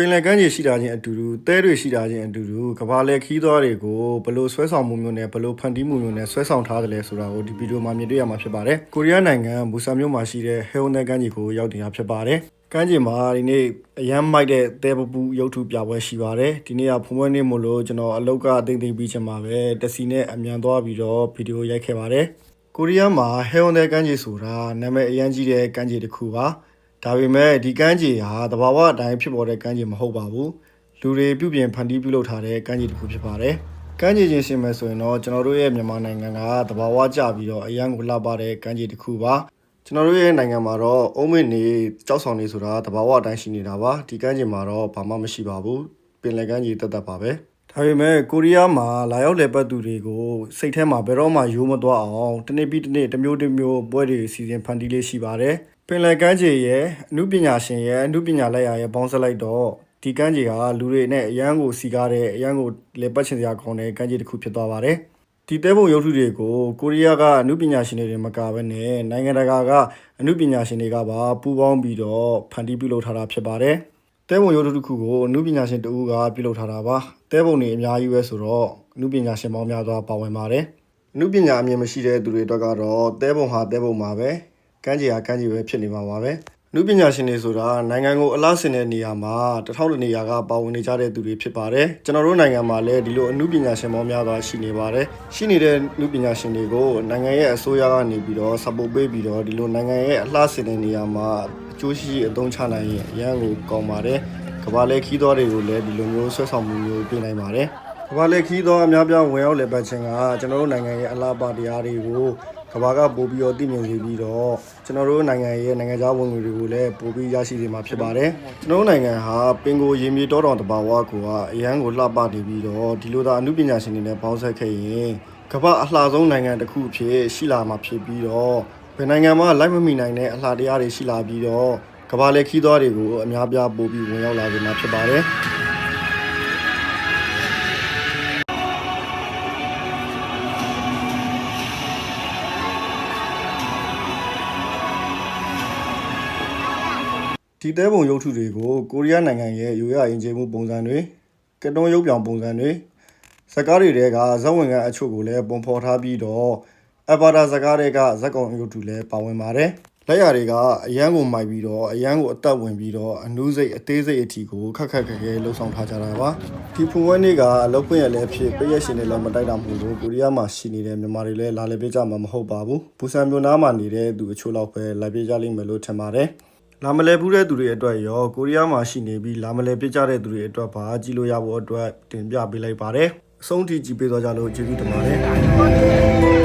ပင်လယ်ကမ်းခြေရှိတာချင်းအတူတူတဲတွေရှိတာချင်းအတူတူကဘာလဲခီးသွားတွေကိုဘလို့ဆွဲဆောင်မှုမျိုးနဲ့ဘလို့ဖန်တီးမှုမျိုးနဲ့ဆွဲဆောင်ထားတယ်လဲဆိုတာကိုဒီဗီဒီယိုမှာမြင်တွေ့ရမှာဖြစ်ပါတယ်။ကိုရီးယားနိုင်ငံဘူဆန်မြို့မှာရှိတဲ့ဟဲဝန်နယ်ကမ်းခြေကိုရောက်နေတာဖြစ်ပါတယ်။ကမ်းခြေမှာဒီနေ့အရန်မိုက်တဲ့တဲပပူရုပ်ထုပြပွဲရှိပါတယ်။ဒီနေ့ကဖုံးပွဲနေ့မို့လို့ကျွန်တော်အလောက်ကတိတ်တိတ်ပြီးချင်ပါပဲတစီနဲ့အမြန်သွားပြီးတော့ဗီဒီယိုရိုက်ခဲ့ပါတယ်။ကိုရီးယားမှာဟဲဝန်နယ်ကမ်းခြေဆိုတာနာမည်အရန်ကြီးတဲ့ကမ်းခြေတစ်ခုပါ။ဒါပေမဲ့ဒီကမ်းခြေဟာတဘာဝအတိုင်းဖြစ်ပေါ်တဲ့ကမ်းခြေမဟုတ်ပါဘူး။လူတွေပြုပြင်ဖန်တီးပြုလုပ်ထားတဲ့ကမ်းခြေတစ်ခုဖြစ်ပါတယ်။ကမ်းခြေချင်းရှင်းမယ်ဆိုရင်တော့ကျွန်တော်တို့ရဲ့မြန်မာနိုင်ငံကတဘာဝကျပြီးတော့အရန်ကိုလှပတဲ့ကမ်းခြေတစ်ခုပါ။ကျွန်တော်တို့ရဲ့နိုင်ငံမှာတော့အုံးမင်းနေကြောက်ဆောင်နေဆိုတာတဘာဝအတိုင်းရှိနေတာပါ။ဒီကမ်းခြေမှာတော့ဘာမှမရှိပါဘူး။ပင်လယ်ကမ်းခြေတက်ပါပဲ။ဒါပေမဲ့ကိုရီးယားမှာလာရောက်လည်ပတ်သူတွေကိုစိတ်ထဲမှာဘယ်တော့မှယိုးမသွားအောင်တနေ့ပြီးတနေ့တစ်မျိုးပွဲတွေစီစဉ်ဖန်တီးလေးရှိပါတယ်။ပင်လယ်ကမ်းခြေရဲ့အမှုပညာရှင်ရဲ့အမှုပညာလက်ရာရဲ့ပေါင်းစပ်လိုက်တော့ဒီကမ်းခြေဟာလူတွေနဲ့အရန်ကိုစီကားတဲ့အရန်ကိုလေပတ်ချင်စရာကောင်းတဲ့ကမ်းခြေတစ်ခုဖြစ်သွားပါတယ်။ဒီတဲပုံရုပ်ထုတွေကိုကိုရီးယားကအမှုပညာရှင်တွေမကဘဲနဲ့နိုင်ငံတကာကအမှုပညာရှင်တွေကပါပူးပေါင်းပြီးတော့ဖန်တီးပြုလုပ်ထားတာဖြစ်ပါတယ်။တဲပုံရုပ်ထုတစ်ခုကိုအမှုပညာရှင်တဦးကပြုလုပ်ထားတာပါ။တဲပုံတွေအများကြီးပဲဆိုတော့အမှုပညာရှင်ပေါင်းများစွာပါဝင်ပါတယ်။အမှုပညာအမြင်မရှိတဲ့သူတွေအတွက်ကတော့တဲပုံဟာတဲပုံပါပဲ။ကမ်းခြေဟာကမ်းခြေပဲဖြစ်နေမှာပါပဲ။နုပညာရှင်တွေဆိုတာနိုင်ငံကိုအလားဆင်တဲ့နေရာမှာတထောင်နေရာကပါဝင်နေကြတဲ့သူတွေဖြစ်ပါတယ်ကျွန်တော်တို့နိုင်ငံမှာလည်းဒီလိုအနုပညာရှင်ပေါင်းများစွာရှိနေပါတယ်ရှိနေတဲ့နုပညာရှင်တွေကိုနိုင်ငံရဲ့အစိုးရကနေပြီးတော့ support ပေးပြီးတော့ဒီလိုနိုင်ငံရဲ့အလားဆင်တဲ့နေရာမှာအကျိုးရှိအသုံးချနိုင်ရင်အရန်ကိုကောင်းပါတယ်ကမ္ဘာလဲခီးသွားတွေကိုလည်းဒီလိုမျိုးဆွဲဆောင်မှုမျိုးပေးနိုင်ပါတယ်ကမ္ဘာလဲခီးသွားအများပြားဝင်ရောက်လည်ပတ်ခြင်းကကျွန်တော်တို့နိုင်ငံရဲ့အလားပါတရားတွေကိုကဘာကပို့ပြီးတော့တည်မြဲစေပြီးတော့ကျွန်တော်တို့နိုင်ငံရဲ့နိုင်ငံခြားဝင်ငွေတွေကိုလည်းပို့ပြီးရရှိစေမှာဖြစ်ပါတယ်ကျွန်တော်တို့နိုင်ငံဟာပင်ကိုရေမြေတောတောင်တဘာဝကိုကအရန်ကိုလှပနေပြီးတော့ဒီလိုသာအမှုပညာရှင်တွေနဲ့ပေါင်းဆက်ခဲ့ရင်ကမ္ဘာအလှဆုံးနိုင်ငံတစ်ခုဖြစ်ရှိလာမှာဖြစ်ပြီးတော့ဘယ်နိုင်ငံမှလိုက်မမီနိုင်တဲ့အလှတရားတွေရှိလာပြီးတော့ကမ္ဘာလေခီးသွားတွေကိုအများပြားပို့ပြီးဝင်ရောက်လာစေမှာဖြစ်ပါတယ်ဒီတဲပုံရုပ်ထုတွေကိုကိုရီးယားနိုင်ငံရဲ့ရိုးရာယဉ်ကျေးမှုပုံစံတွေကတုံးရုပ်ပြောင်ပုံစံတွေဇကားတွေကဇက်ဝင်ကအချို့ကိုလည်းပုံဖော်ထားပြီးတော့အဘာတာဇကားတွေကဇက်ကောင်ရုပ်ထုလည်းပါဝင်ပါတယ်လက်ရာတွေကအရန်ကိုမိုက်ပြီးတော့အရန်ကိုအသက်ဝင်ပြီးတော့အနုစိတ်အသေးစိတ်အထိကိုခက်ခဲလှုပ်ဆောင်ထားကြတာပါဒီဖုံဝဲနေ့ကအလုပ်ပွင့်ရလည်းဖြစ်ပြည့်ရရှင်တွေလည်းမတိုက်တာမဟုတ်လို့ကိုရီးယားမှာရှိနေတဲ့မြန်မာတွေလည်းလာလည်ပေးကြမှာမဟုတ်ပါဘူးဘူဆန်မြို့နားမှာနေတဲ့သူအချို့လောက်ပဲလာပြေးကြလိမ့်မယ်လို့ထင်ပါတယ်လာမလဲဘူးတဲ့သူတွေအတွက်ရောကိုရီးယားမှာရှိနေပြီးလာမလဲပြစ်ကြတဲ့သူတွေအတွက်ပါကြည့်လို့ရဖို့အတွက်တင်ပြပေးလိုက်ပါတယ်အဆုံးထိကြည့်ပေးသွားကြလို့ကျေးဇူးတင်ပါတယ်